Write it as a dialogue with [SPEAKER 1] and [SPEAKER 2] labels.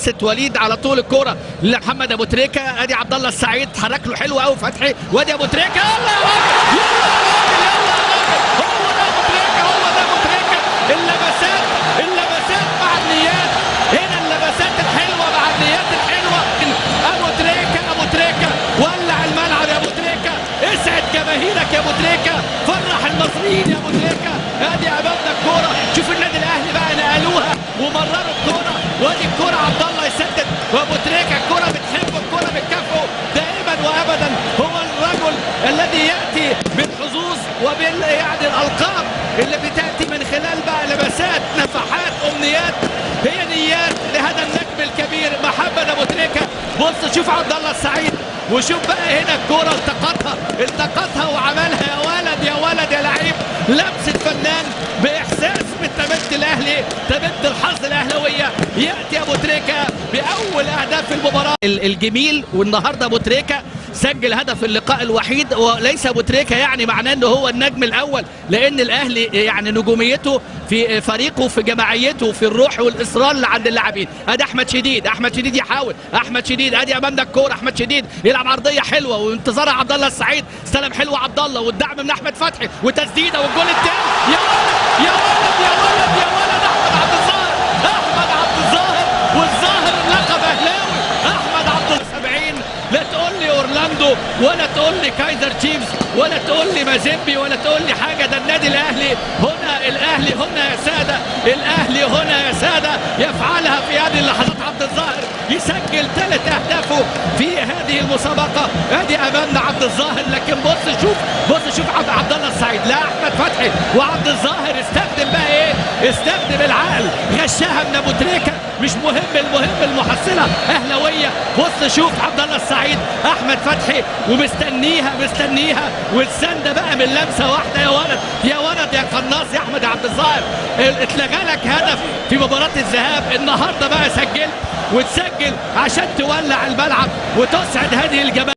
[SPEAKER 1] لمسه وليد على طول الكوره لمحمد ابو تريكه. ادي عبد الله السعيد اتحرك له حلو قوي فتحي، وادي ابو تريكه. هو ده ابو تريكه، هو ده ابو تريكه. اللمسات مع النيات، هنا اللمسات الحلوه مع النيات الحلوه. ابو تريكه ولع الملعب يا ابو تريكه، اسعد جماهيرك يا ابو تريكه، فرح المصريين يا ابو تريكه. ادي امامنا الكوره، شوف النادي الاهلي بقى نقلوها ومرروا الكوره، وادي الكوره عبد الله يسدد، وابو تريكه الكوره بتحبه، الكوره بتكافئه دائما وابدا. هو الرجل الذي ياتي بالحظوظ يعني الالقاب اللي بتاتي من خلال بقى لمسات، نفحات، امنيات، هي نيات لهذا النجم الكبير محمد ابو تريكه. بص شوف عبد الله السعيد، وشوف بقى هنا الكوره التقطها وعملها. يا ولد يا ولد يا لعيب، لمسه فنان باحساس بالتمد الاهلي، تمد الحظ الاهلاويه. ياتي ابو تريكه باول اهداف المباراه الجميل، والنهارده ابو تريكه سجل هدف اللقاء الوحيد. وليس ابو تريكه يعني معناه انه هو النجم الاول، لان الاهلي يعني نجوميته في فريقه، في جماعيته، في الروح والاصرار اللي عند اللاعبين. ادي احمد شديد يحاول، احمد شديد، ادي امامنا الكوره، احمد شديد يلعب عرضيه حلوه وانتظارها عبد الله السعيد، استلم حلو عبد الله، والدعم من احمد فتحي، وتسديده، والجول الثاني. يا ولد يا ولد يا ولد يا ولد، احمد عبد الظاهر، والظاهر اللقب اهلاوي. احمد عبد الظاهر 70. لا تقول لي اورلاندو، ولا تقول لي كايزر تشيفز، ولا تقول لي مازيمبي، ولا تقول لي حاجه. ده النادي الاهلي هنا، الاهلي هنا يا ساده، الاهلي هنا يا ساده، يفعلها في هذه اللحظات. عبد الظاهر يسجل 3 اهدافه في هذه المسابقه. ادي امامنا عبد الظاهر، لكن بص شوف عبد الله السعيد، لا احمد فتحي وعبد الظاهر استخدم بقى ايه؟ استخدم العقل، غشها من ابو تريكه. مش مهم، المهم المحصله اهلاويه. بص شوف عبد الله السعيد، احمد فتحي، ومستنيها والسنده بقى من لمسه واحده. يا ولد يا ولد يا قناص يا احمد عبد الظاهر، اتلغى لك هدف في مباراه الذهاب، النهارده بقى سجلت، وتسجل عشان تولع الملعب وتسعد هذه الجماهير.